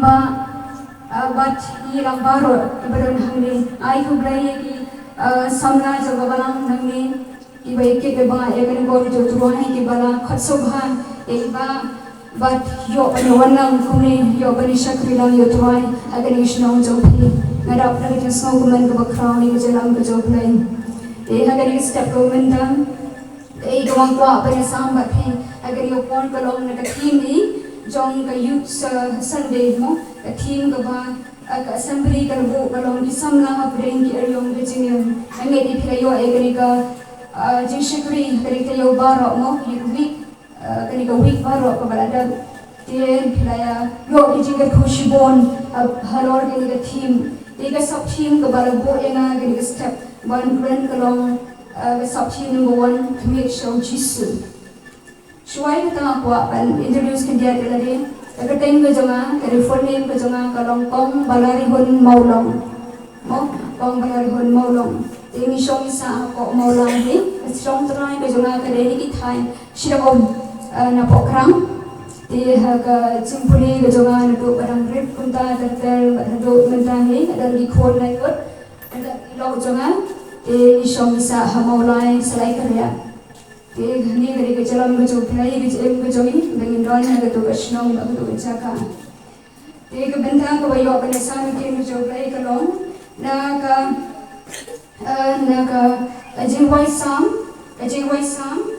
ba bat ilang baro ibaron hangni ai ku blai ki samna jo balang nangni ibai ke ke ba ekan gor jo tuwa hai ki bala khatso bha e ba but yo ani wanang kuni yo bani shakri lang yo tuwai agani ishnong jo phi ngarap na ke song kuman ko bakraw ni ko jalam ko jo blai e agani step ko mendam e gawang kwa bani sam ba phi agani yo pon ko long na ka thim ni jong ka youth Sunday mo ka thim ka ba ka assembly ka bo ka long ki samla ha brain ki aryong ke jingem ange di phila yo agani ka jishikri kari ka yo baro mo you week kani ka week baro ka balada ten philaya yo ki jinga khushibon halor kani ka thim e ka sub thim ka bala bo enga kani ka step one grand ka long ka sub thim number 1 to make show jisu Shuai kita kuat pan introduce ke dia lagi. Agar teng ke jangan, dari phone name ke jangan kalau kong balari hun maulong, mo kong balari hun maulong. Ini show isa kok maulang ni, strong try ke jangan ke dari kita. Sila kom napokrang. Dia ke cimpuli ke jangan itu barang grip kunta tertel itu mentah ni ada di khol lagi kot. Ada log jangan. Ini show isa maulai selai kerja. Ke ghani gari ke jalam ke jo phai ke jem ke jo ni bengin ron na ke to kashnong na ke to chaka te ke bentang ko yo ke sam ke jo phai ke long na ka ajing wai sam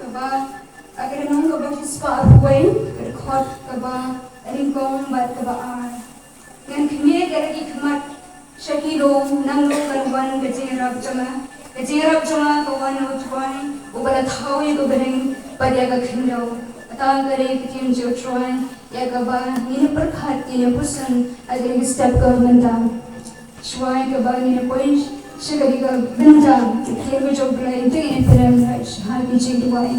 ke ba agar nong ko ba spa wai ke khot ke ba ring kong ba ke ba ar ngan khme gari ki khmat shakilo nang lo kan wan ke jerap jama ko wan no twai ubala thawi ko bering padya ka khindo ata gare kitin jo twai ya ka ba ni par khat ki ne pusan agar ki step government da shwai ka ba ni point shagari ka binda ki ko jo blai te in peram right ha ki chi twai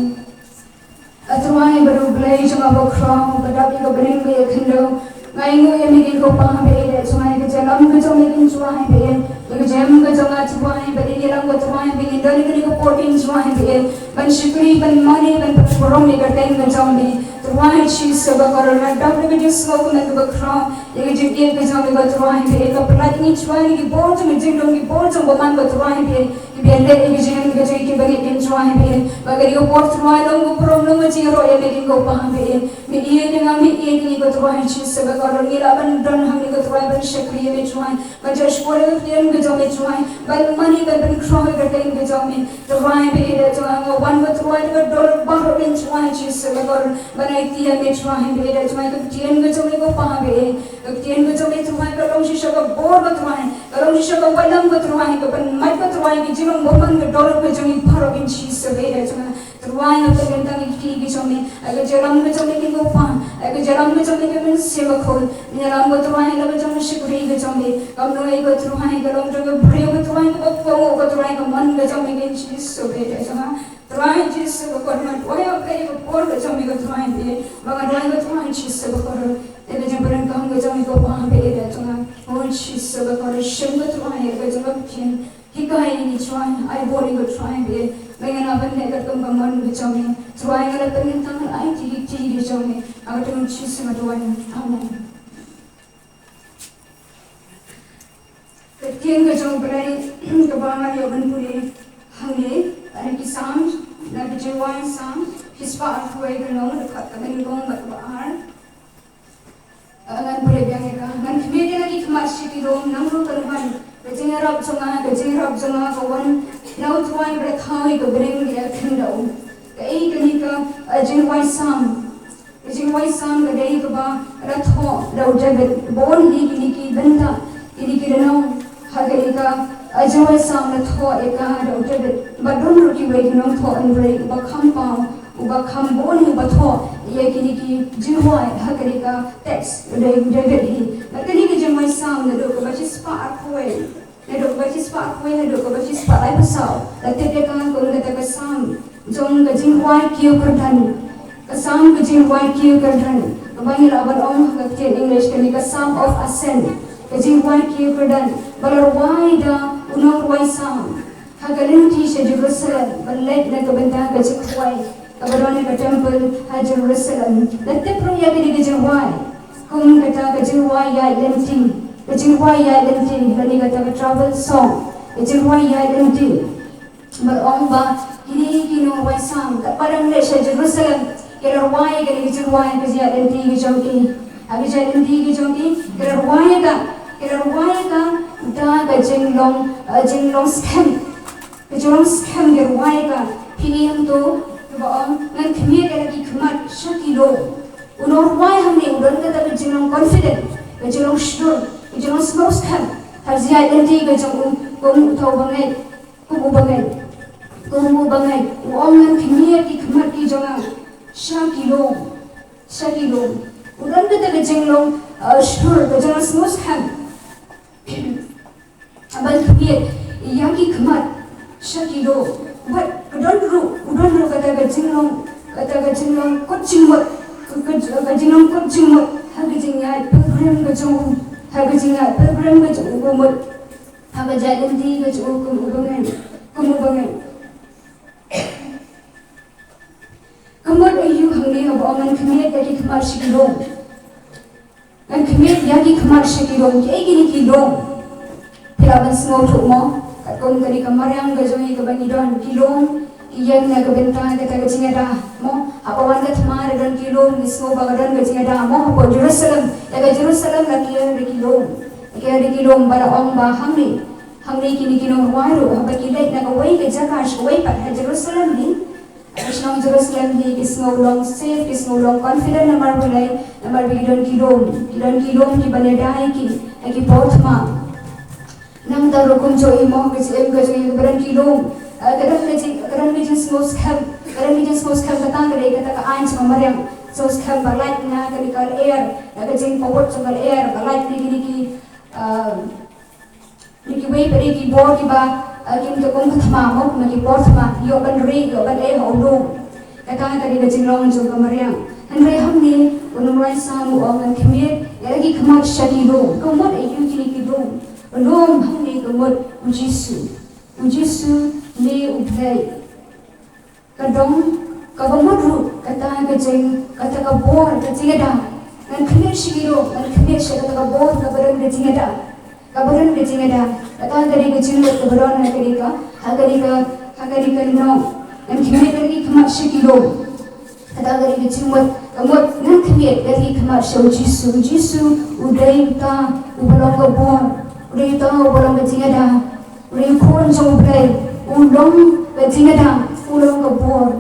atwai baru blai jama bo khrong ka da ko bering ka khindo ngai ngo ye mi ko pa be de chwai ka jalam ka jo mi kin chwai be Yung jam ka jonga tuwai, but ini lang ko tuwai, bingin dali ka ni ko porting tuwai, ban shikri, ban money, ban perform ni kertain ka jombi, tuwai cheese sa bakar, na double ka just smoke na ka bakram, yung jikir ka jombi ka tuwai, ka pelat ni tuwai ni ki porting, jingdong ki porting baman ka tuwai, biarlah ini jam ka joi ki bagi kin tuwai, bagari ko port tuwai long ko prom long ka jiro ya mekin ko paham, mi iya dengan mi iya ni ko tuwai cheese sa bakar, ni laban don ham ni ko tuwai ban shikri ya mi tuwai, ban josh pore ka Jommy Joy, but money that been crawling again the Jommy, the Ryan be it one with one dollar bottle in Joy, she's a little, but I see a bitch Ryan be it, my Tian with Jommy go Pabe, the Tian with Jommy to my Kalong, she shall go board with Ryan, Kalong she shall go Walam with Ryan, but Mike with Ryan, the Jim woman with dollar with Jommy Park and she's a bit, the Ryan of the Gentang TV Jommy, I got Jalam with Jommy go farm, I got Jalam with Jommy given Silvercoat, Yalam with Ryan, I got Jommy Shikri with Jommy, come no way go to Ryan, Kalong. Beri ko tuai ko tuai ko man ko jom ngin chis so be jama tuai chis ko ko man tuai ko kai ko por ko jom ko tuai be baga tuai ko tuai chis so ko te be jam ran kam ko jom ko pa be jama o chis so ko shem ko tuai ko jom phin hi kai ni tuai ai bori ko tuai be baga na ban ne ko man ko jom tuai ko tan tan ai ti jom aga tu chis ma tuai amen Ketian ke jom berai kebangan yo benpuri hangi ane ki sam na bijuan sam hispa arfuai ke long dekat kami gong berbaar ngan boleh biang eka ngan kemudian lagi kemas sih rom nangro terban kejengarap jonga kawan nau tuai berthai ke bereng dia kendau ke kini ke jenwai sam ke dei ke ba ratho lau jagat bon hi kini ki benda kini ki nau Hagari ka ajawai sam na tho eka do te badon ruki wei nong tho an rei ba kham pa uba kham bon hu ba tho ye kini ki jinwai hagari ka text de David hi kini ki jinwai sam na do ka ba spa akwai na do ba spa akwai na do ka ba spa lai pa sao la te ka ko na ta ka sam jong ka jinwai kiu kardan ka sam ka jinwai kiu kardan ka ba ni la ba ong ka ke English ka ni ka sam of ascent Kajing wai kiu kardan balar wai da unor wai sam hagalin ti se Jerusalem ballet na kabenta kajik wai kabarone ka temple ha Jerusalem latte pro ya kini kajing wai kum kata kejengwa ya lenti lani kata travel song kejengwa ya lenti berong ba ini kino waisam tak padang Malaysia Jerusalem kira wai kali kejengwa kejia lenti kejongki abija lenti kejongki kira wai ka da jenglong scam kira wai ka pini yang tu berong ngan kemia lagi kemat syakilo unor wai hamni udan kata kejengong confident kejengong sure kejengong scam harjia lenti kejong tau bangai kumu bangai uang ngan kemia ki kemat ki jongang syakilo udan kata kejenglong sure kejengong scam aban kemia yang ki kemat syakilo but udan ru kata kejenglong kucing mut hagajingnya program kejong umut hagajalin di kejong kumu bangai kemut ayu hangni habangan kemit yaki kemar shikilong dan kemit yaki kemar shikilong kayak gini kilong tilaban semua untuk mo katong kali kamar yang gajongi kebanidon kilong iyan na kabenta kata kecingada mo apawan kat mar dan kilong nismo bagadan kecingada mo apo Jerusalem lagi ada kilong bara ong ba hamni kini kilong waru haba kilait na kawai ke jakash kawai pat Jerusalem ni Islam Jerusalem ni kisno long safe kisno long confident namar bigidon kilong ki banedai ki portma nang darukum jo imo kecing beran kilong kadang ni small scam kata ka ain sama mariam so scam balai na kali air kecing power sama air balai ni way pari ki bor ki ba kim to kom thama mo ki bor thama yo ban e hodong kata kali kecing long jo mariam andre hamni unrai samu ang kemir lagi khamak shadilo komot ayu ki do Belum hamni kemut ujisu ni ubhay kadong kabamudru kata kejeng kata kabor kejeng ada dan kemir shigiro dan kemir kata kabor kabaran kejeng ada kata dari kejeng kabaran hagarika no dan kemir lagi kemat shigiro kata dari kejeng kemut dan kemir lagi kemat ujisu udai ta ubalong kabor Uri tahu balang kecingada, uri kon jauh berai, ulong kecingada, ulong kebor,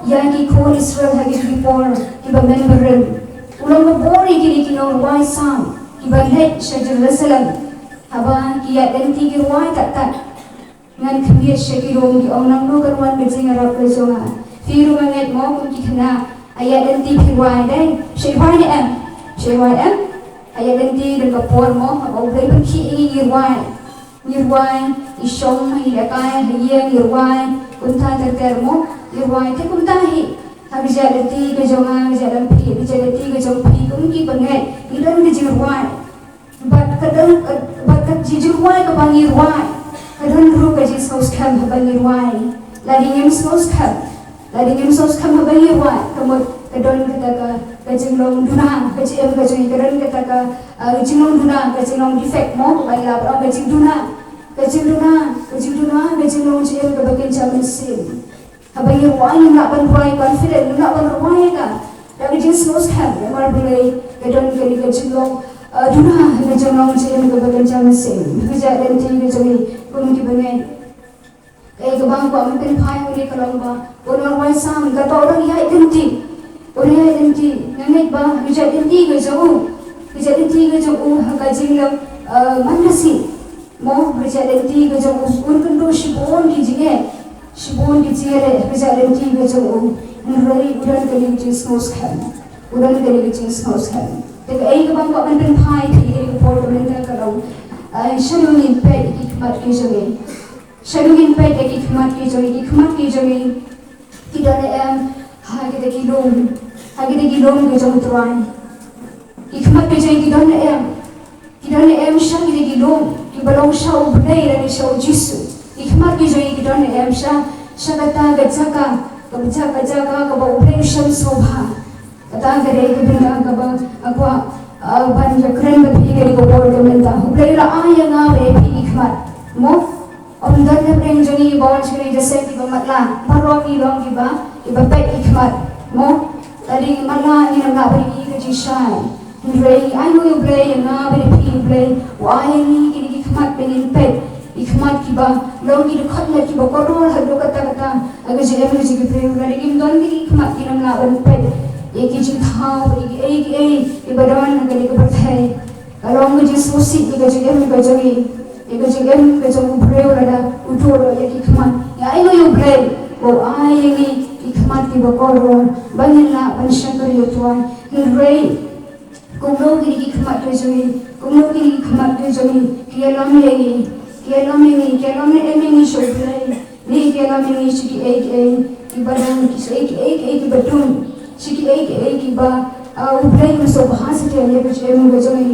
yang kon Israel hagi before, kiba memberin, ulong kebor iki kinong wai sam, kiba leh Jerusalem, haba kia lenti ki wai tak, ngan kemir syakirong ki onang no karwan kecingada perjonga, firu manget mau ki kena, ayat lenti ki wai dai, syaiwai em. Ayat lenti dan kapor mo abau beli pergi ingin ngirwai isyong hilakai hiya ngirwai kunta tertermo ngirwai te kuntahi habis lenti ke jonga jalan pi lenti ke jong pi kumki bangai idan ke jirwai bat jirwai ke bangirwai kadang ru ke jisos kam bangirwai lagi ngem sos kam bangirwai kamut kadon kata kejinglong duna kejim kadon kata kejinglong duna kejinglong defect mo baila pro kejinglong jem kebagian jamin sim habayi wai nak banwai confident nak banwai ka dan kejing smos kam mar bulai kadon kejinglong duna kejinglong jem kebagian jamin sim bija lenti kejimi kumki bangai kebang ko ampin phai uni kalongba onor wai sam kata orang ya identity nangit ba bija lenti ke jauh hagajing manasi mo bija lenti ke jauh unkendo shibon ki jige bija lenti ke jauh nrai udan kali smos kan tek ai ke bang ko ampin phai thi ke portament kalong shalungin pe ikmat ki jogi kidane am hagide kilom ke jong truan ikmat pe jai kidane am shang de kilom ki balong shau bnei ra ni shau jisu ikmat pe jai kidane am shagata gajaka ka ba ubreng sham sobha ata gare ke benda kaba akwa ban ya kren ba pi gari ko bor ke menta hublai la aya nga we pi ikmat mo om dan ne preng joni bon chini jese ki ba matla baro ki long ki ba pe ikmat mo tadi matla ni na bari ki ke jishai rei ai no hublai nga bari pi hublai wa ai ni ki ikmat penin pe ikmat ki ba long ki khot na ki ba koror hado kata kata aga jege me jege preng gari ki don ki ikmat ki nam la ban pe एक ही चीज़ था एक बड़ान नगरी के बर्थाई कलों में जिस मुसी एक जगह में बजगी भरे वाला उठोरो एक ही खमान या आई नो यू भरे वो आई एक खमान की बकोरो बनिला बनशंकर योतवान हिंद्रे कुम्लो की खमान के खमान के जगी कियाला में एमिंग शोभले नहीं कियाला में निश्चित एक बड़ान किस एक बटून Siki एक बा उबले में सब हाथ से ले कुछ एम बजोई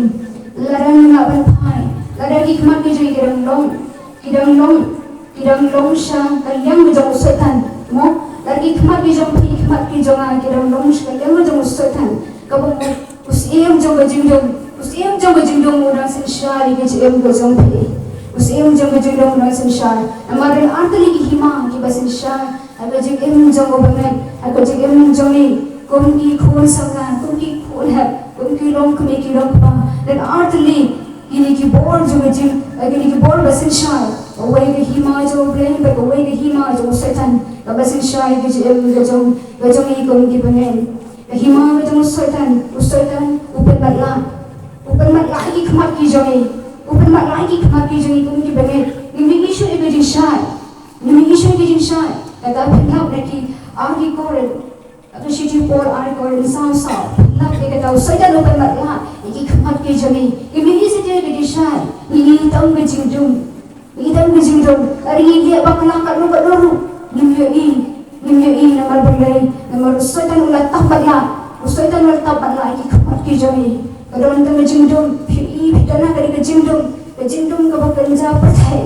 लड़न ना बन पाए लड़न की खमत में जो किरंग लोंग शा कल्याण में जो सेतन मो लड़की खमत में जो पी खमत की जो ना किरंग लोंग शा कल्याण में जो सेतन कब उस एम जो बजिंग दो मोरा संसार के एम बजों पे उस एम जो बजिंग दो मोरा संसार हमारे आंतरिक की हिमा की बस संसार अगर जो एम जो बने अगर जो एम जो नहीं कुमकी खून संगान कुमकी खून है कुमकी लोंग में की लोंग पा dan artli ini ki bor jo ngajin ini ki bor basin shai away ke hima jo brain but away ke hima jo setan ka basin shai ke jo ni kom ki pengen ke hima jo setan upen matla ki khmat ki jo ni upen matla ki khmat ki jo ni kom ki pengen ni issue ke jin shai kata phina ki argi koren अगर शिजी पोर are core Sao ना के ताऊ सजा लो पर मत ये खमत के जमी ये मिनी से जे दिशा ये तंग जिंदुम अरे ये बकला कर लो निम्यो ई नंबर बंगले नंबर सजा लो तपला ये खमत के जमी कदम तंग जिंदुम ई भितना करे के जिंदुम का बकंजा पथे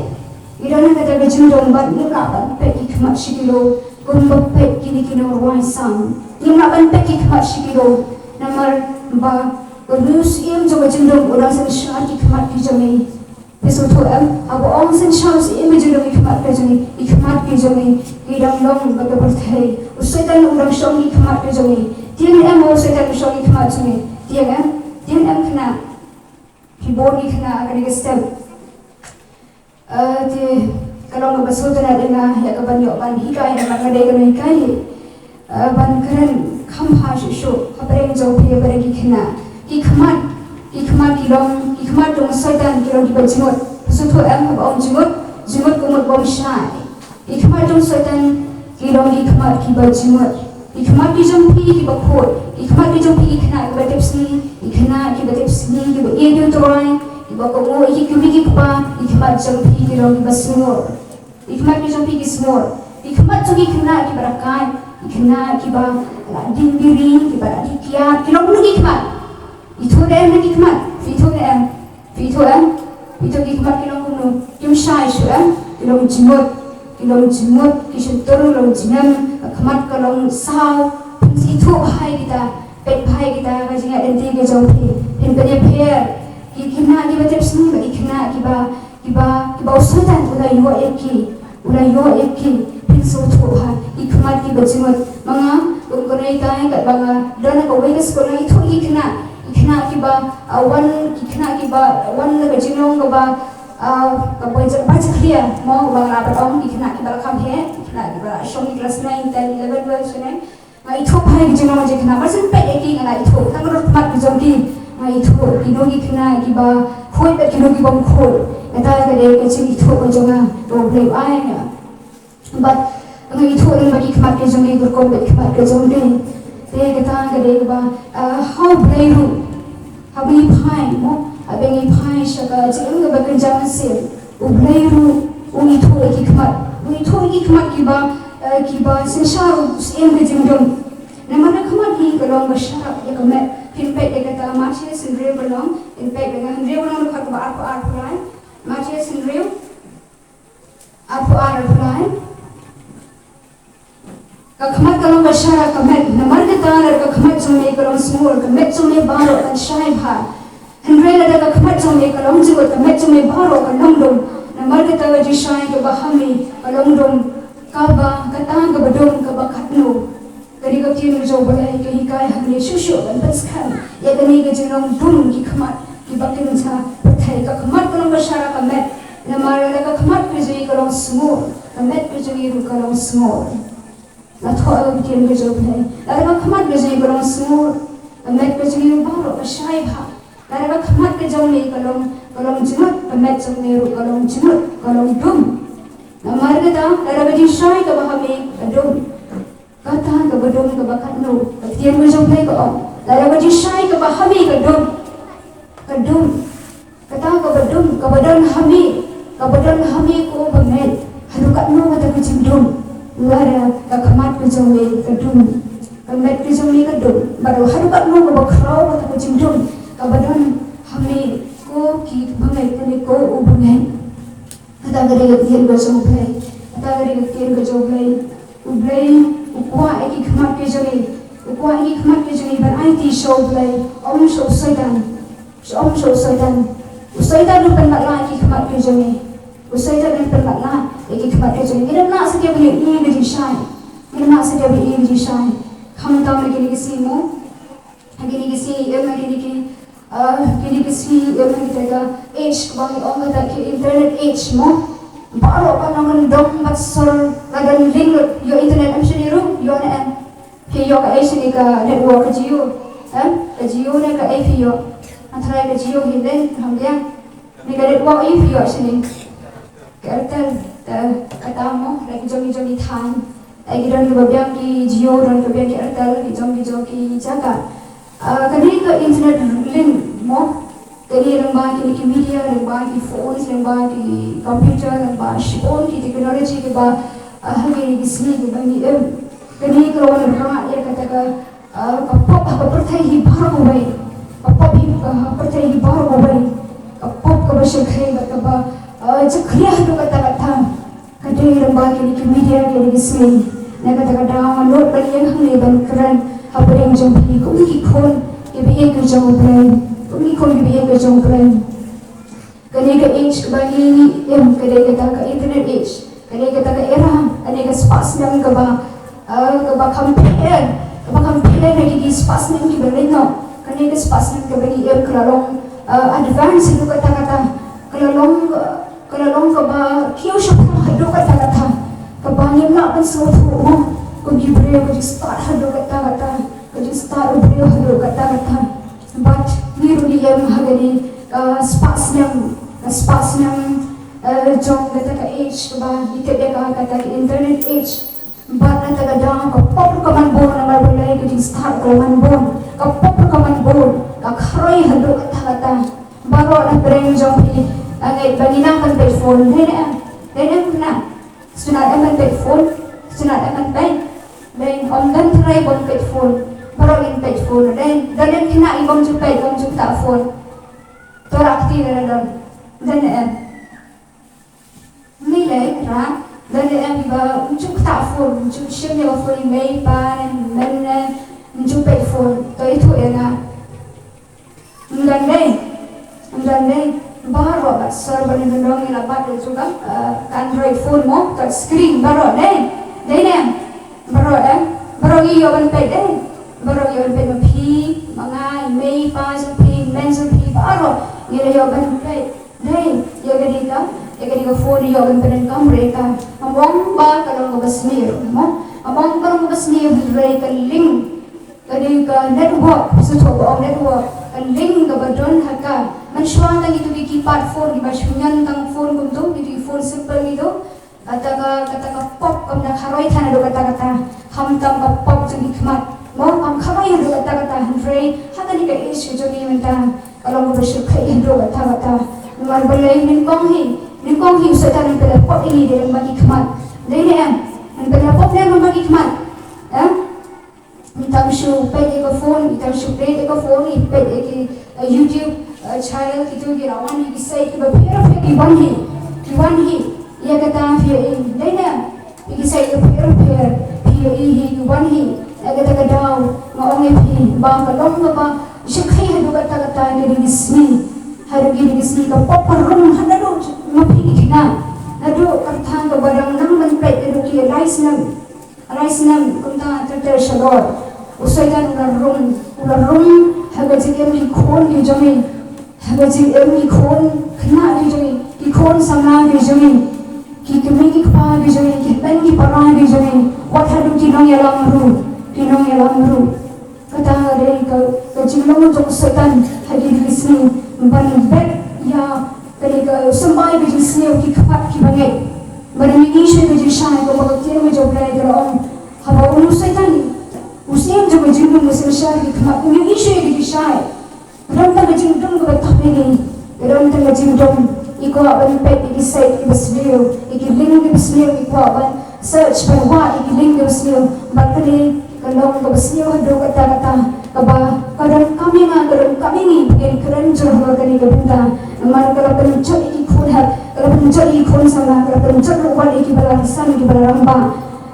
इराना का जिंदुम बन निका बन पे की खमत शिकिलो कुंभ पे किनी किनो रुआई sang yang nak bantai khmat shikiro namar ba news em jo bajindom orang san shar ki khmat ki jami pesoto am abo ong san shar se em jindom ki khmat ki jami ki dam long ba ka berthai usaitan orang shong ki khmat ki jami tiang em o usaitan shong ki khmat jami tiang em khna ki bor ki khna agar ke step te kalau ngebasotan ada ya kapan yo ban hikai na ngade kan hikai ban keren kham ha shu hapreng jo phi bare ki khna ki khmat ki khmat dong saitan ki long ki bajimot su tho am ha om jimot ko mot bom shai ki khmat dong saitan ki long ki khmat ki bajimot ki khmat ki jom phi ki bakhot ki khmat ki jom phi ki khna ki batepsni ki khna ki batepsni ki ba ye to rai ki ba ko mo ki ki pa ki khmat jom phi ki long ki basmor ikmat ki jompi ki smor ikmat jogi khna ki barakai khna ki ba din biri ki ba di kia ki long lu ikmat itu dem ki ikmat itu ki ikmat ki long lu kim shai shu ki long jimot ki shentoru long jinam khmat ka long sao itu bhai kita pet bhai kita ga jinga enti ke jompi in pe pher ki khna ki ba tepsni ba khna ki ba usutan ulai yo eki pinso thoha ikmat ki bajimot manga ungkonai tai kat banga dana ko wei sekolah itu ikna ki ba wan le bajinong ko ba ka boy ba chkhia mo ba la ba ong ikna ki ba kham he ikna ki ba shong class 9 10 11 12 sene mai tho phai ki jino je khna masin pe eki ngana itho tangro mat ki jom ki mai tho kino ki khna ki ba khoi pe kino ki bom khoi eta ka de ke chi tho ko jonga to play ai na but ngai tho ring ba ki khmat ke jongi gur ko be khmat ke jong de te ka ta ka de ba how play ru habi phai mo abengi phai shaka jeng ga ba kan jam se u play ru uni tho ki khmat ki ba sensar em ke jing dong na mana khmat ki ka long ba shara ya ka me fin pe de ka ta ma che sin re ba long in pe de ga han re ba long ka ba ar rai Maria Sindriu, Apu Araflai, Kakmat kalau masyarakat kamet, namar kita ada kakmat jomai kalau semua kamet jomai baru dan syai bah. Henry ada kakmat jomai kalau juga kamet jomai baru kalau dom. Namar kita wajib syai ke bahami kalau dom kaba katang ke bedom ke bakatno. Dari kakian jauh balai ke hikai hamil susu dan peskan. Ya kini ke jenong dom ki kamat ki bakin sa pertai kakmat kalau masyarakat kamet. Namar ada kakmat kerja kalau semua kamet kerja kalau semua. Lalu kian berjauh lagi. Lalu kamat berjauh kalau semua, kamat berjauh baru bersyai bah. Lalu kamat berjauh ni kalau jemut, kamat berjauh kalau jemut, kalau dum. Nama kita lalu berjauh syai ke bahami dum. Kata ke bedum ke bakat no. Kian berjauh lagi kau. Lalu berjauh syai ke bahami ke dum. Kata ke bedum hami ko bermet. Hadukat no kata kucing dum. Lara kamat kejauh kedum, kamat kejauh kedum. Baru harukat mu kebakrau atau kejendum. Kabadan kami ko ki bangai kini ko ubangai. Kata gari kian kejauh play, kata gari kian kejauh play. Ukwa eki kamat kejauh bar IT show play. Show Satan. Satan lupa nak lagi kamat kejauh. Usai jadi terbaiklah, iki kepada jadi. Kita nak sedia beli ini biji syai. Kamu tahu lagi kesi mu, lagi kesi kita ka age bang orang kata ke internet age mu. Baru panangan dom matsor lagan link yo internet am sendiri yo na ke yo ka age ni ka network ka Jio, ni ka APO. Antara ka Jio hilen hamnya ni ka network APO sini. Kereta kata mo lagi jogi than lagi dan kebabian ki Jio dan kebabian ki Airtel ki jogi jaga kali ke internet link mo kali lembah ki media lembah ki phone lembah ki computer lembah phone ki teknologi ke ba hagi ki sini ke bani kali ke orang orang ya kata ke pop pertai hi baru baik pop hi pertai hi baru baik pop ke bersyukur kata ba Cekriah tu kata-kata kadang lembah kini media kini sini. Nak kata-kata menurut beliau hang leban keren apa yang jompi kau ikon kebiaya kerjaan keren. Kini ke age bagi kini kata ke internet age, kini kata ke era, kini ke spas yang keba compare lagi di spas yang kita beringat, kini ke spas yang kebagi keralong advance itu kata-kata keralong keba kiau syukur hadu kata-kata kebanyakan nak pensuatu kau diberi kau start hadu kata-kata kau start beri hadu kata-kata but niru dia mahagani spas yang jom kata ke age keba dia kata ke internet age but kata kadang kau pop kaman bon nama boleh kau start kaman bon kau pop kaman bon kau kharai hadu kata-kata baru nak beri jom Angin bagi nak kan phone, then nak sunat aman phone, then om dan try bon phone, baru in phone, then kena ibom tak phone, torakti dan nilai ra, dan iba tak phone, siapa yang phone email pan, dan phone, to itu na, dan baru server yang dong ilapat juga Android phone mo touch screen baru baru iyo ban pay pi mga email pa sa pi mention pi baru iyo ban pay iyo gani ka phone iyo ban pen kamera ka among ba kalau ngebasni mo among ba ngebasni hidray ka link kadi ka network sa network link ka badon haka manshuan tang itu di phone di basunyan tang phone kuntu itu phone simple itu kata pop kam nak haroi thana do kata hamtam ka pop jadi khmat mo kam khamai do kata Andre hagani ka isu jogi menta kalau mo bersyuk kai do kata luar balai min kong hi setan pela pop ini dia bagi khmat dai ne pela pop ne bagi khmat Kita show pay ke phone, kita show pay ke phone, pay ke YouTube channel kita kira wan hi kisai ke bapera ke wan hi, ia kata dia ini, dah kisai ke bapera phi hi one hi agada ka daw maong phi ba ka long ba shikhi hadu ka ta ni gisni haru gi gisni ka popar rum hanadu ma phi kina adu arthang ka badang nang man pai adu ki rice nam kumta ta shalor usaitan ular rum haga jigem ki khon ki jami haga jigem ki khon khna ki jami ki khon samna ki jami ki kemi ki kpa ki jami ki pen ki para ki jami wathadu ki nong yalam ru kata re ka jilong jong setan hagi disni ban bek ya kali ka sambai ki disni ki kpat ki bangai ban ni she ki shai ko ba ti me job lai ka om haba unu setan usiam jo jilong musil shai ki kpat ni she ki shai ram ta jilong ko ta pe ni ram ta jilong iko ban pe ki sai ki basliu ki ling ki basliu iko ban search for what ki ling ki basliu bakali kalau kau bersedia duduk kata-kata kadang kami ni keren jauh kali kebenda mana kalau pencet iki khun kalau pencet iki khun sama kalau pencet luar iki balasan iki balaramba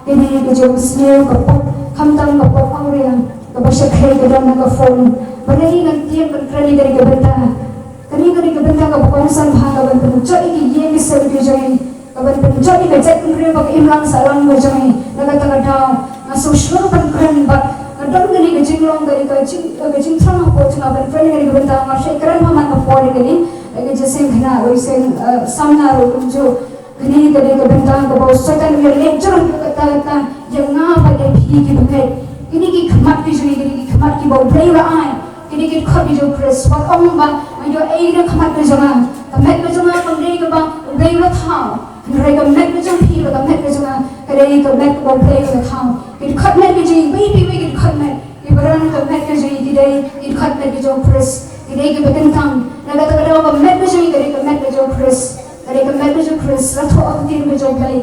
ini kejauh bersedia kau kamtang kau aurea kau bersyukur kadang kau phone beri nanti berkerani dari kebenda kau berkongsan bahasa kau pencet iki ye misal kejauh kau pencet iki kejauh kau kau imlang salam kejauh kata-kata social keren bat kadang gani kecing long dari kecing thang apa cuma friend dari kebenta masih keren mama apa gani kecing kena kecing samna rujuk gani kebenta kau setan yang lecture kata yang ngapa yang pergi bukan ini ki khamat ki jui gani ki khamat ki bau play la ai ini ki khabi jo press wat om ba yo ai ra khamat ki jama kamet ki jama pangdei ka ba play la thao Mereka met macam ni, mereka met macam mana? Kadang itu met kau play ke thang. Itu kat met macam ni, baby itu kat met. Itu berang itu met macam ni, itu kat met macam press. Itu kita bentang. Naga tu kadang kau met macam ni, kadang kau met macam press. Kadang kau met macam press. Lalu aku tiru macam play.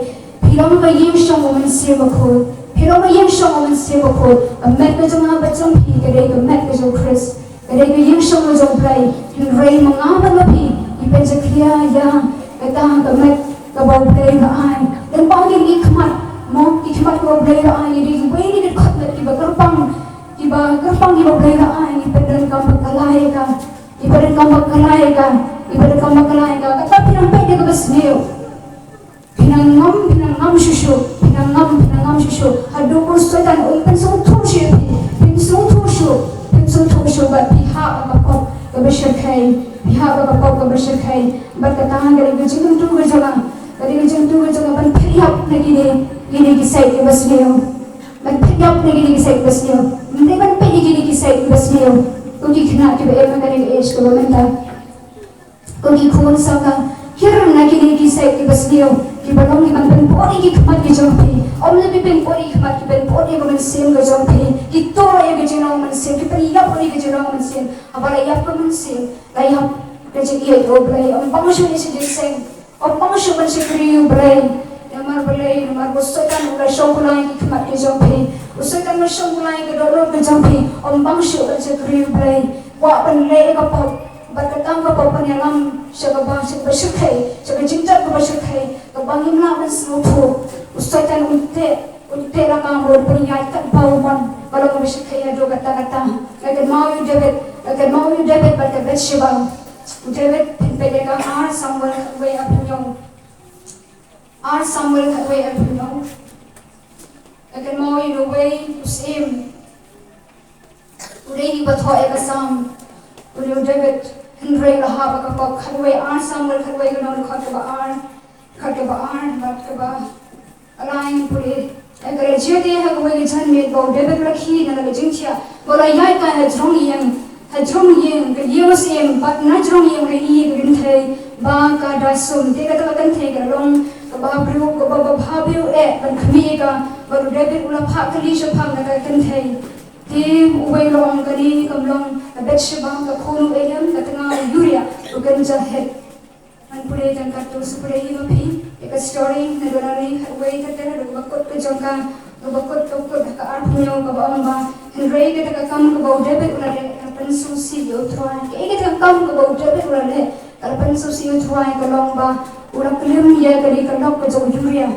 Film apa yang song orang siapa kau? Film apa yang song orang siapa kau? Met macam mana macam ni, kadang kau met macam press. Kadang kau yang song macam play. Ray mengapa lebih? Ibu cakap ya, kata kau met kau play ke ai dan pagi ni kemat mau kemat kau play ke ai jadi wei ni dekat lagi bergerbang kau play ke ai ibadan kau berkalai ka kata pinang pede ke besneu pinang ngam susu hadu setan open so thushu bat pihak apa kau bersyukai berkata dari kecil tu berjalan dari kecil tu berjalan ban pihak lagi ni kisah ke basliu ban pihak lagi ni kisah ke basliu nanti ban pihak lagi kisah ke basliu uji kena coba emang dari age kalau minta uji khun saka kiran lagi ni kisah ke basliu kita belum ni ban body ki khamat ki jompi om lebih ben body khamat ki ben body ko men sem ke jompi kita ya ke jenong men sem kita iya body ke jenong men sem abala iya ko men sem layap Kecik ia tu belai, orang masuk ni saja seng, orang masuk macam kriu belai, namar usahakan ulah songkulai kemat ke jampi, usahakan songkulai ke dolor ke jampi, orang masuk macam kriu belai, wak belai kapal, berkatang kapal penyelam, sebagai bersyukai, sebagai cinta bersyukai, kebangi melawan seluruh, usahakan untuk rakam buat penyai tak bauman, kalau bersyukai ada kata-kata, akan mau you David berkata bersibang. David penpegang Samuel way up nyong akan mau in a way usim udah ibat ho ekasam udah David Henry lahab kapok kadway Samuel kadway ganong kadwa alain puri agar jadi hagway jan med bo David rakhi na lajingcha bola yai ka jong yang Hajrong yang kelius yang bat najrong yang kei gerintai bang kada sum tega tega gantai galong kababru kababhabiu ban khmi ka baru David ula phak kali shapang na gantai ti uwei long kali kamlong betsheba ka khunu eyam katanga yuria ugan jahet an pure jan ka to supre hi mapi eka story na donari uwei katera bakot ka jongka bakot ka arpunyo ka bamba Henry kita kam ka bau David ula pensusi utrai kita kam ka bau David ula le kal pensusi utrai ka lomba ula klim ya kali ka lok ka jong yuria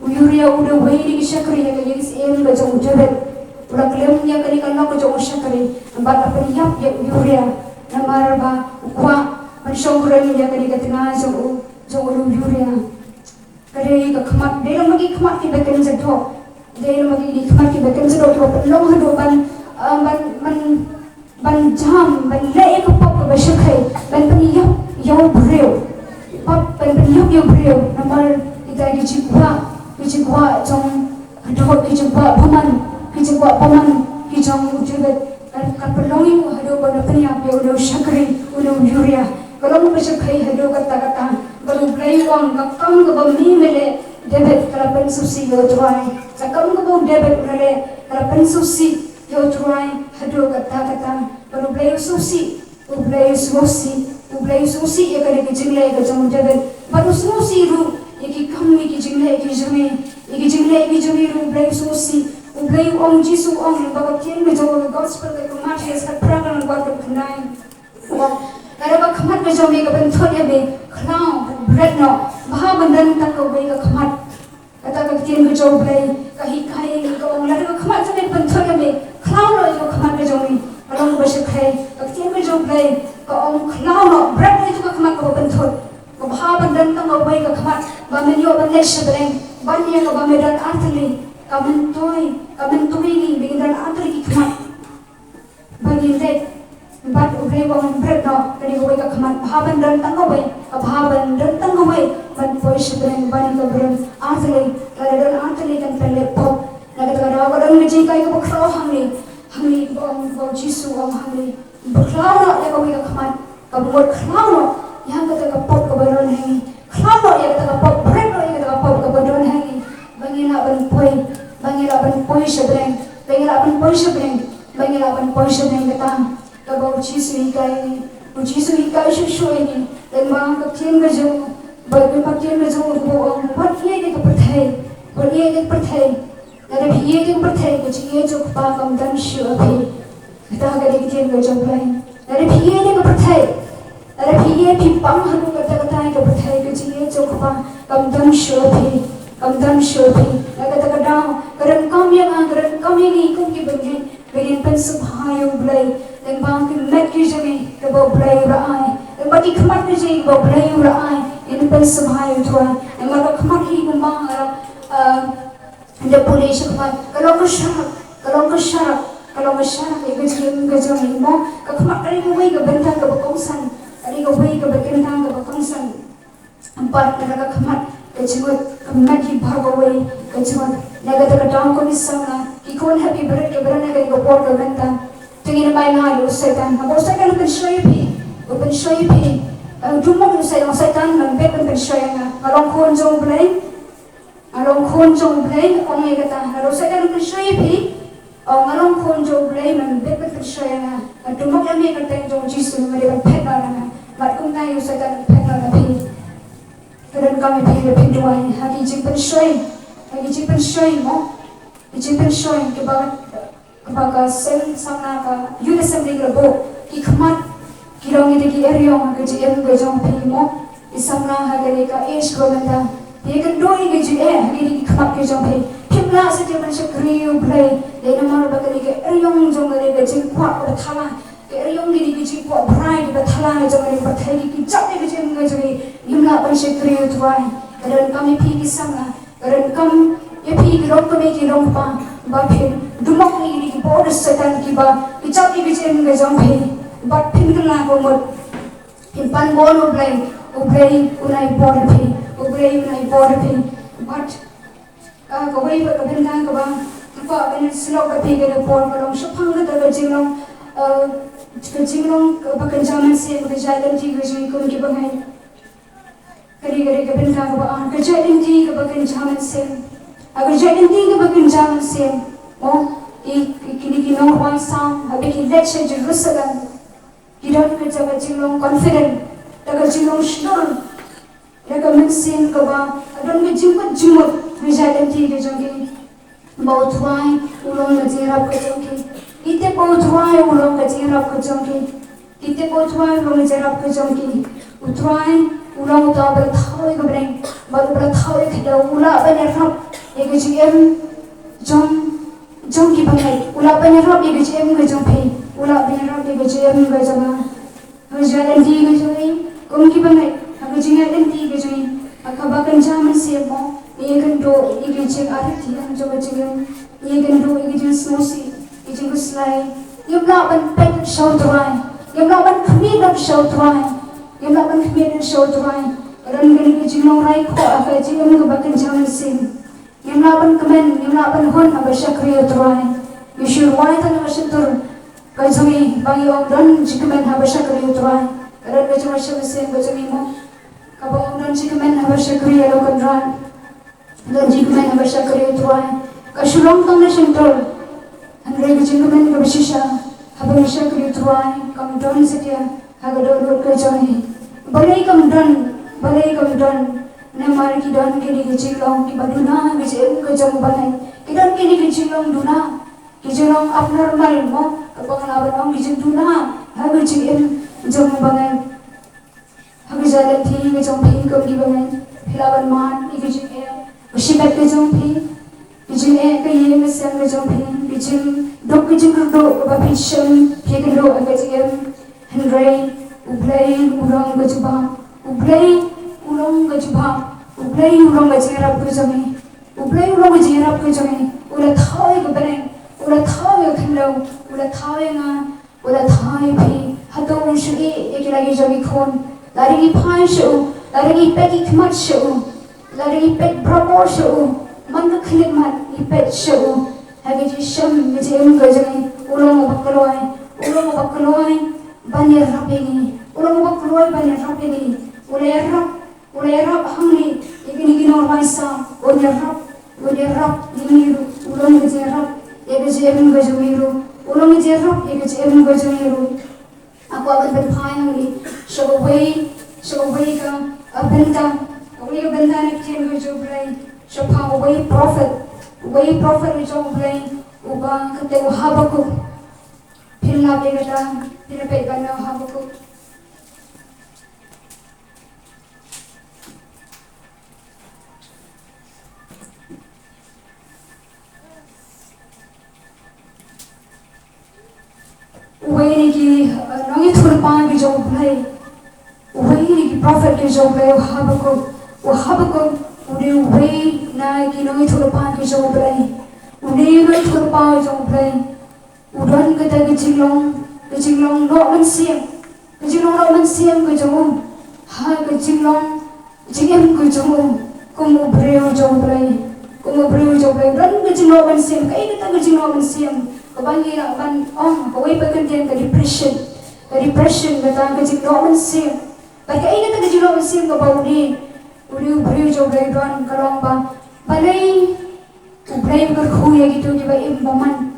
Uyuria udah waiting syakri yang yang sem bajang ujabat. Udah kelemnya kali kalau kau jauh syakri. Ambat apa niap ya uyuria. Namar ba ukwa pensyukuran ya kali katengah jauh uyuria. Kali kemat dia lagi kemat kita kan jatuh. Dia lagi kemat kita kan jatuh. Long hidup ban jam ban lei ke pop ke syakri. Ban peniap yang beriu. Pop ban peniap yang beriu. Namar kita Kijigwa trong hadot kijigwa paman kijang ujubat kan perlongi hado pada peniap ya udah syakri udah yuria kalau mau syakri hado kata baru play uang kakam ke bami mele debit kalau pensusi yo tuai sakam ke bau debit mele kalau pensusi yo tuai hado kata baru play susi ya kali kijingle ke jang debit baru susi ru Iki kami iki jingle ru blay susi blay ong jisu ong baga kien me jo gospel ke Matthias ka pragan god ke nai kada ba khamat me jo me ka ben thode be khlau bread no bha bandan ta ko be ka khamat kata ka kien me jo blay ka hi khai ka ong la ka khamat me ben thode be khlau no jo khamat me jo me kalong ba se khai ka kien me jo blay ka ong khlau no bread no jo ka khamat ka ben thode Bahaban dan tang away ka khamat bamenyo banesh bereng banya ka bamedan atli kamentoy ni bigidan atli ki khamat baginde bat ugre wang bread no kani away ka khamat bahaban dan tang away ban poish bereng banya ka bereng atli kaladan atli kan pele pop nagat ka daw dan meji kai ka bakro hamni bong jisu om hamni bakro no ya away ka khamat ka bot khlau no yang kata kapok kebaron hangi, kelapa yang kata kapok, berapa yang kata kapok kebaron hangi, bangila ban poi sebereng kata kabau cisu ikai susu ini, dan bang kapten berjauh, buat dia pertai, ada dia kucing itu pakam dan syuapi, kita agak dikit berjauh lain, ada dia pertai. Ada pi pang hanu kata ke berthai ke jinge chokpa kamdam shopi kata kadang karan kam yang kum ki bagi begin pen subhayo blai dan bang ki met ki jami ke bo blai rai dan bagi khamat ki jai bo blai rai in pen subhayo thwa dan mala khamat hi kum bang the police khamat kalau ke syarak ke jami mo ka khamat kali ko wei ke bentang ke bokongsan Ari ko wei ka bakintang ka bakongsan ampat naga khamat kecimut khamat hi bhagawai kecimut naga ta down ko ni samna ikon happy birthday berana ka ko por ka benta tingin mai na lu setan abo setan pen shoy pi dumok lu setan man be pen shoy nga along khon jong blai ong ye kata alo setan pen shoy pi ngalong khon jong blai man be pen shoy nga dumok ya me ka teng jong jisu mari ban phet na nga mat kum na yu setan phet na pi Kadang kami pilih pinduan hagi jipen shoy mo jipen shoy kebaga sen sama ka yun assembly grabo ki khamat kirong ide ki eryong ka jiem ga jong pi mo isamna hagi ka ish ko banda ye kan doi ga ji hagi ki khamat ke jong pi pimla se je man shakriu blai le namar ba ka eryong jong ga jing kwa ko thala eryong di ki jing kwa brai ba thala ga jong ga thai ki jap ga jing ga jong Yumla ban syakriu tuai kadang kami pi ki samna kadang kam ye pi ki rong kami ki rong pa ba phin dumok ni ki border setan ki ba ki chap ki chen ga jong phi ba phin kala ko mot phin pan bon ublai unai border phi but ka wei ba ka ben dang ka ba ka ben slow ka pi ga por ka long shapang ga ta jinglong ba kan jaman se ga jalan ti ga jing kun ki ba hai kari ke benda ke baan kerjaan di ke bagian jaman sen agar kerjaan di ke bagian jaman sen kini nong wang sang habis ki lecture Jerusalem kita kerja jinglong confident daga jinglong shnur daga mensin ke ba adon ke jimut kerjaan di ke jongi bau tuai ulong ke jirap ke jongi ite bau tuai ulong ke jirap ke jongi utuai ulang utah berthau ke bereng, baru berthau ke dah ulah banyak ye ke jing jom ki bangai ula penyerap ye ke jing ke jom pei ula penyerap ye ke jing ke jom Hujat endi ke joi kum ki bangai ha ke jing endi ke joi akabakan jaman semo ye kan do ye ke jing arati an jo ke jing ye kan do ye ke jing smosi ye jing kuslai ye bla ban pek show dry ye bla ban khmi ban show dry ye bla ban khmi ban show dry ran gani ke jing long rai ko aka jing ke bakan jaman sem ye bla ban kemen ye bla ban hon aba shakri dry you should why tan aba shatur kai joi bang yo ran jikmen aba shakri dry ran ke jing sham sem ke jing mo kabang ran jikmen aba shakri lo kan ran ran jikmen aba shakri dry ka shulong tang na shentol Andre kejengkemen kebisisa, habang siya kerituan, kamdon setia, hagadol kejani. Balai kamdon, namar kidan kini kejilong, kibaduna kejem kejong balai. Kidan kini kejilong duna, kejilong abnormal mo, kapag laban ang kejeng duna, hagajing jong balai. Hagajalan ti kejong pi kam kibalai, hilaban man ikejeng usibat kejong pi. Bijing kaya mesem kejong pi, bijing dok kejing kerdo babisham, pekendo agajing Henry ublay ulong kejubah, ublay ulong kejubah, ublay ulong kejirap kejami, ublay ulong kejirap kejami, ulat thai kebeneng, ulat thai kendo, ulat thai ulat thai pi, hato unsuri ekilagi jami kon, lari pai shu, lari peki kemat shu, lari pek brabor shu. Mangga klik mat ipet show hagi jisham mejem gajani ulong bakkaloi banyer rapini ulong bakkaloi banyer rapini ulerap hangni igini normaisa ulerap diniru ulong gejerap egejem gajamiru ulong gejerap egejem gajamiru aku akan berpai hangni shogaway ka abenta nak jen gajoblai Shopang way prophet which on brain uba kate Habakuk pilna begata pilapet bana Habakuk way ki nongi thulpang ki job play way ki prophet ki job play Habakuk udah way na kinongi thulpang ki job play udah thulpang job play udan kata kejinglong no mensiam ke job ha kejinglong jingem ke job kumu breu job play dan kejinglong mensiam kai kata kejinglong mensiam kebangi nak ban kawai pekerjaan ke depression kata kejinglong mensiam kai kata kejinglong mensiam ke bau ni udah breu job play dan kalong ba balai ublay berkhuya gitu kiba imbaman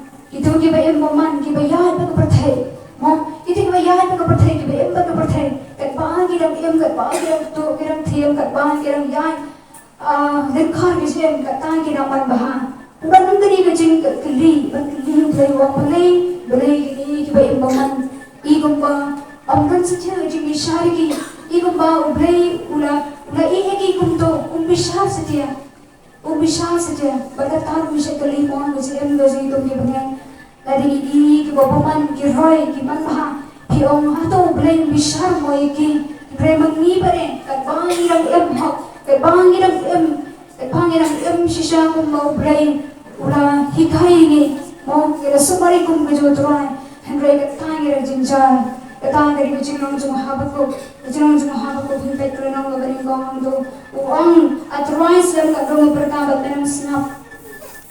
kiba yahan berpertai mo itu kiba yahan berpertai kiba berpertai kat bang kiram tu kiram thiam kat bang kiram yahan lekhar kisem kat tang kiram man bahan udah nungkini kecing keli ublay wang balai gini kiba imbaman igumba amran saja kecing bishar ki igumba ublay ula ihegi kumto bishar saja berkata bisa kali mohon kecil gaji itu kibangan dari ini kibapaman kiroy kimanha kiong hato belain bishar moy ki remang ni bare katbangiram shisha kum mau belain ula hikai ni mau kira sumari kum kejo tuai hendrai katangira jinjar katang dari kecilong cuma Habakuk himpai kerenang logaring gong do uang atruai sedang kat dong pertama benam snap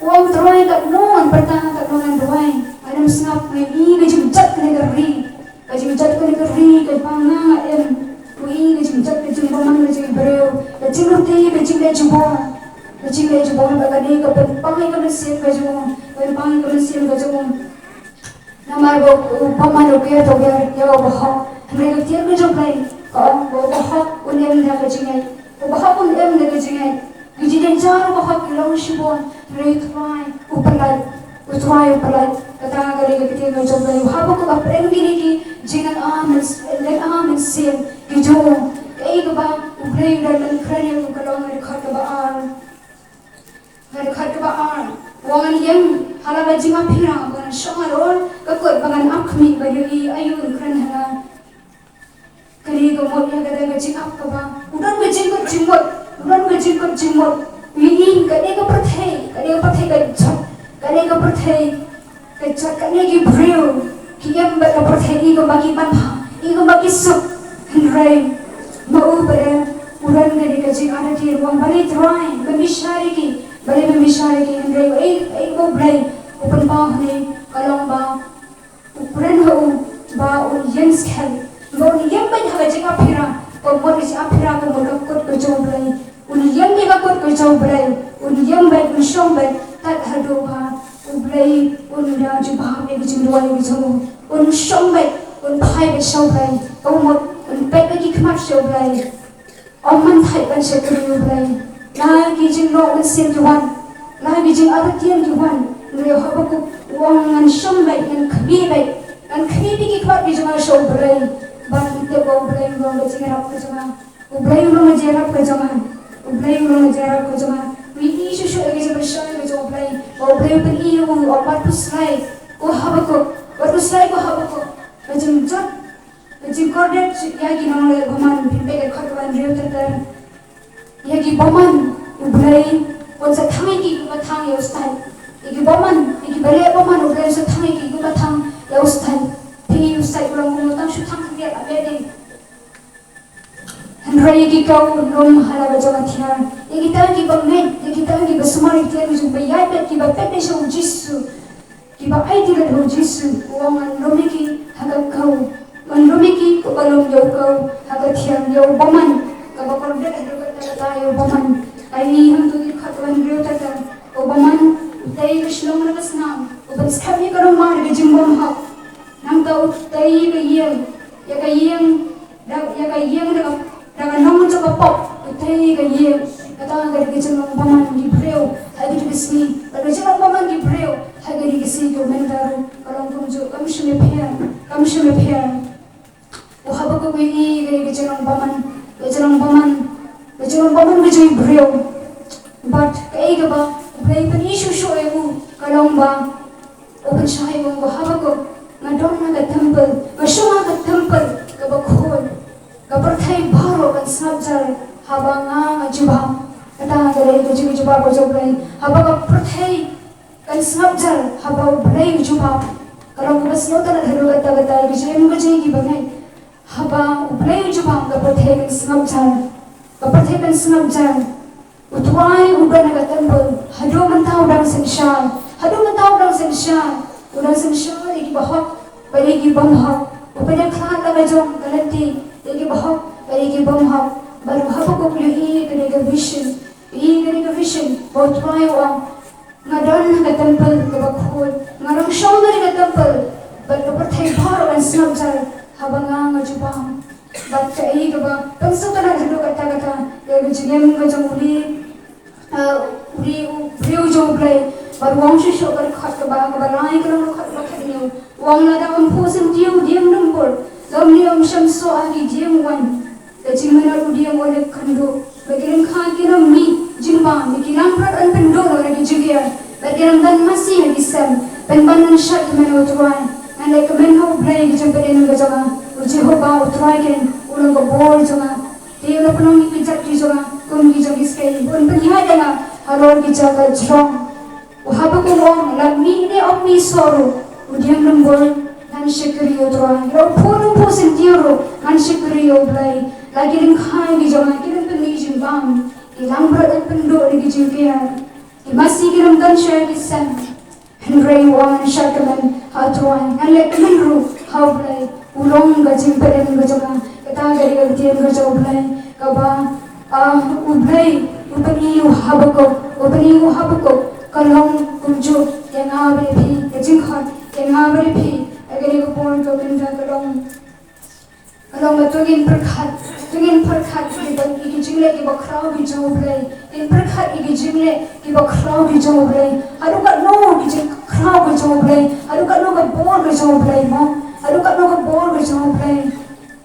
uang atruai kat non pertama kat dongan doai benam snap ni gejumjat ke negeri ke panga ui gejumjat ke jumbaman ke breu ke roti ke jumbo bagani ke pangai ke mesin ke jumbo namar paman oke to ya bahwa mereka tiap kerja play kalau bahwa unem dah kejingai bahwa unem dah kejingai kejadian jar bahwa kilang shibon retry upalai kata kali kita kerja play bahwa kau apreng gini ki jangan amen sim kijo kei keba uplay dan kerja kalau mereka ar wangan yang halaga jinga phira ban songarol ka koi bangan akhmi bari ayun kran hala kali go mo ya ga jing up ka ba udan ga jing ko jingmot wi ka ne ka prathai ka chat ka ne ka prathai ka chat ka ne ki brio ki yam ba ka prathai i go baki ban ha i go baki sup rai mau bara udan ga ka jing ana ti wang bari try ba mishari ki rai go brai open ba ne kalong ba upren ho ba un yens khel ba un yam ba ha jing apira ko mo ri apira ko mo kot ko jom brai un yam ni ka kot ko jom brai un yam ba un shom ba tat hado ba un brai un ra ju ba ne ki jing wai ki jom un shom ba un phai ba shom brai ko mo un pe ki khmat shom brai man thai ban se kri brai na ki jing no un sim ki wan na ki jing ara tian ki wan re ha ba ko wang an shom ba an khbi ba an khbi ki khmat ki jong shom brai ban te bo brai no ba jing ra ko jong ubrai no ma jera ko jong wi i shu ge je ba shai ge jong brai ubrai pa i u o pa tu slai ko ha ba ko ba jing jot ba jing ko de ya gi no le goman pin be ge khat ban reu ta ya gi boman ubrai on sa thang ki ba thang yo stai gi boman gi bare boman ubrai sa thang ki ba thang yo stai phi u stai ko ngom tang shu thang ge a be de Rai ki kau nom hala ba jong thiar ki ta ki ba me ki ta ki ba smart ki ba jong ba ya pe ki ba pe pe shong jisu ki ba ai ti le ho jisu wong an nom ki ha ga kau man nom ki ko ba lom yo kau ha ga thiar yo boman ka ba ko de ha ta yo boman ai ni hum tu ki khat wan reu ta o boman dai krishnong na kasnam o ban skami ko mar ge jing bom ha nam ta dai ge yeng ya ga yeng daga nong jo ka pop utai ga ye kata ga ri jeng nong paman gi breu ha gi gi si daga jeng nong paman gi breu ha gi gi si go men daru kalong kum jo kam shme phe o ha ba ko gi gi jeng nong paman gi jo breu but kai ga ba brei pan ishu sho e mu kalong ba o ban shai go ha ba ko na dong na ga temple ga shoma ga temple ga ba khol Kaperthai baro kan snapjar habanga ngajuba kata gare ko juba ko joblai haba kaperthai kan snapjar haba blai juba kalau ko basno tan dharu gata bijem ko jegi bangai haba blai juba kaperthai kan snapjar utwai ubana gatan bol hado mantau dang senshal udang senshal iki bahok bari ki bamha upade khan laga jong galanti Lagi bahok, lagi bamhok, baru hapok ko punya kena vision, baut mai wang, ngadon ke temple ke bakhul, ngarang shong ke temple, baru berthai baro kan snapjar, habanga ngajubam, baca ini ke ba, pensau tanah dulu kata, ya gejengem gejeng uri ujung play, baru wang shisho kan khat ke ba lain kalau khat ni, wang nada ampusen diam numpur. Gamni shamso agi diam wan the jimana diam wale khando bagiram khan kinam mi jimba mi kinam prat an pendo ore ki jigia bagiram dan masi agi sam ben ban shat men utwan and like men ho play ki jampere no jaga uji ho ba utwai ken ulo go bol jaga te ulo kono mi ki jat ki jaga kum ki jagi skai un ban ya jaga halor ki jaga jrong uhaba ko wong la mi ne of mi soro udiam numbol han shikri utwan ro purun pusin tiro han shikri oblai lagi ring khai gi jama kirim pen ni jim bam ilang bra dan pendo gi jukya ki masi kirim dan share ki sam han rei wan shakaman hatwan han le kmenru haublai ulong ga jim peren ga jama kata gari ga tien ga joblai ka ba ublai upani u habako kalong kunju yang abre phi jing khat yang abre phi agari ko pon ko min ja kalong matugin perkhat ki ban ki jingle ki bakrao ki joblai in perkhat ki jingle ki bakrao ki joblai aru ka no ki jing krao ki joblai aru ka no ka bor ki joblai mo aru ka no ka bor ki joblai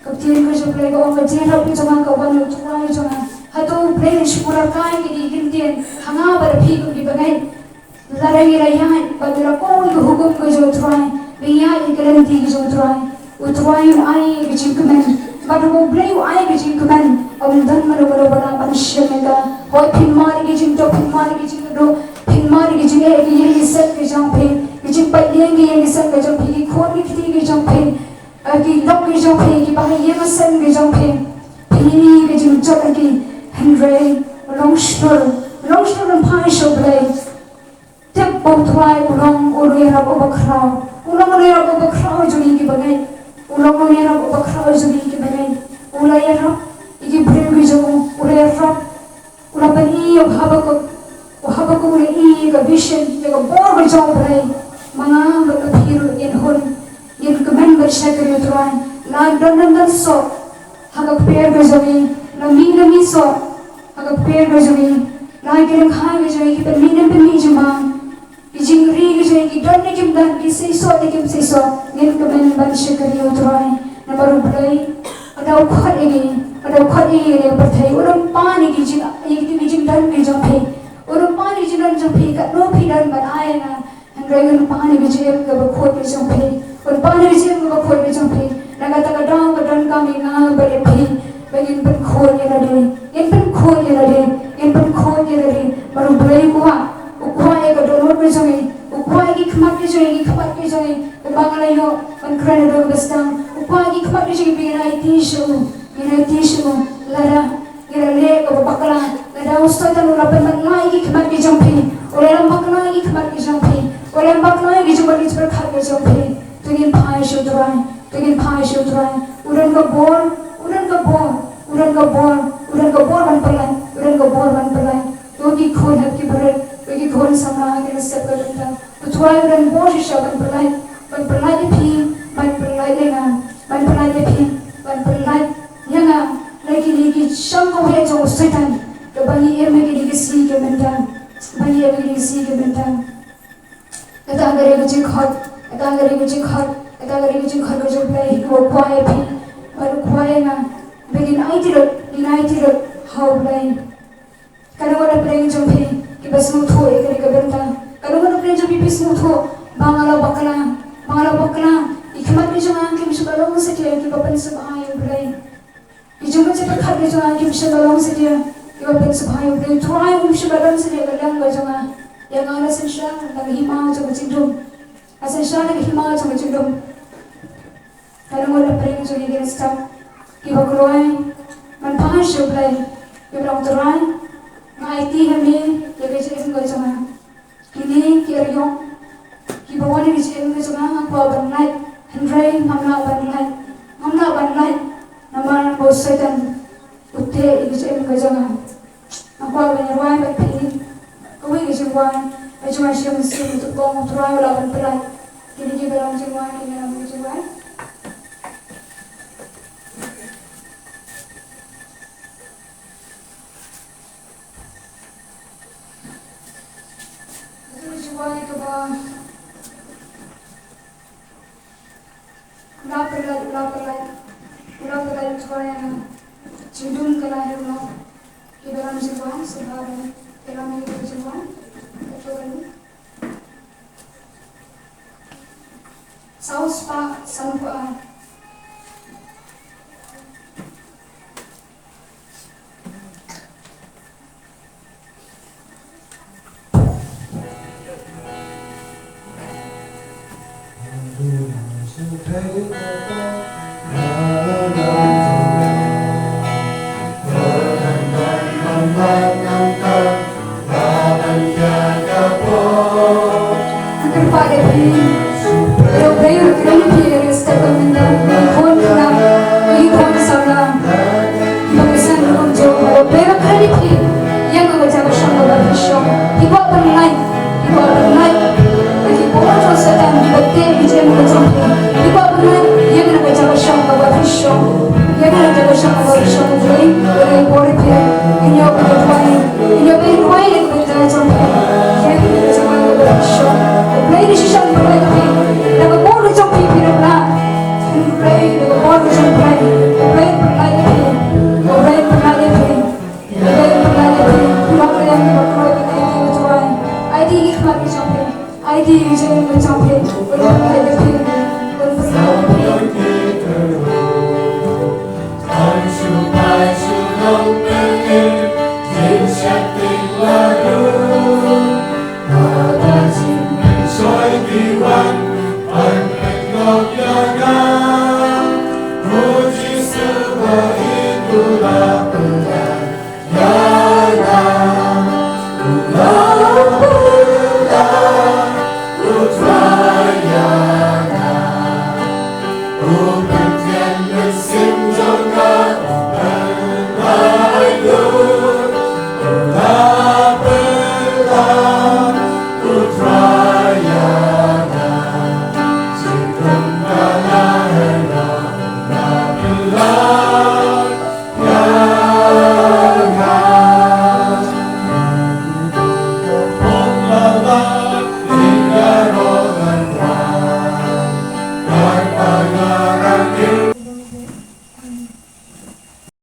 ka tien ki joblai ko ka jin rap ki jama ka ban tuai jama hato play shura kai ki gintien hanga bar phi ki bangai Larai rayan bagera ko hukum ko jo try biya ikalan ti jo try utry ai bijim kumen badu ko blay ai bijim kumen om dan maro bana manusia mega hoi pin mari ki jim to pin mari ki jim do pin mari ki jim e ki ye set ki jam pe ki jim pa ye ki ye set ki jam pe ki khon ki ti ki jam pe ki lok ki jam pe ki ba ye ma sen ki jam pe pini ki jim to ki henry long store pai show blay Tep botwai ulong ulera bobakhrao ulong ulera bobakhrao juni ki bagai ulong ulera bobakhrao juni ki bagai ulaya iki breu jo ulera ulapani habako ule I ka vision ya ka bor jo bagai manga ba phiru yen hon yen kamen ber shakri utrai la dan so haga pair be joni la mi so haga pair be joni la ke khai be joni ki pe mi jama Jingri ke ki don ne kim dan ki sei so ngin ke men ban shikari utrai na baru blai ada ukhat egi ne pathai uram pani ki jing ki jing dan ki jong phe uram pani jing dan jong phe ka no phi dan ban ai na handraigun pani ki jing ka ba khot ki jong phe uram pani ki jing ka ba khot ki jong phe na ka ta ka dang ka dan ka mi nga ba le phe bagin ban khot ye na de in ban khot ye na de baru blai ko Ukwai ka donor ke jangi, ukwai ki khamat ke jangi, ubangalai ho pankran do bestang, ukwai ki khamat ke jangi binai tishu, lara, le ka bakala, lara ustai tanu lapan mangai ki khamat ke jangi, orang bakala ki khamat ke jangi, orang bakala ki jangi berkhat ke jangi, tungin pai shudrai, uran ka bor ban palai, togi khol hat ki barat. Bagi kawan sama kita siap kerja. Tujuan dan bos siapa ban perlai pi, ban perlai dengan, ban perlai yang lagi sangkau he jauh setan. Kebangi lagi si kementang, Kata agak lagi jengkot kerja play kau kuai pi, baru kuai na. Bagi United how play. Kalau ada play jumpi. Bas mutho ekari kabenta kalau mana pernah jadi bas mutho bangala bakla ikhmat ni jangan kim sukalong sedia ki bapan sebahayu berai ijonga cepat khade jangan kim sukalong sedia ki bapan sebahayu berai tuai sukalong sedia kadang jangan yang ala sensha nang hima jangan cindum asensha nang hima jangan cindum kalau mana pernah jadi dia stop ki bakroi man pahasyo berai ki berang terai ngaiti kami ya kecil enggak jangan ini kiriong kibawan ini kecil enggak jangan aku banlai Henry ngamla banlai nama bos setan utte ini kecil enggak jangan aku benyerwai bagi kau ini jangan cuma siapa mesti untuk kau turai lawan pelai kini kita dalam jangan kini dalam jangan Why ke ba lapelai tuai cindung kelahir no ke dalam jiwan sebab dalam jiwan betul saus pak sampai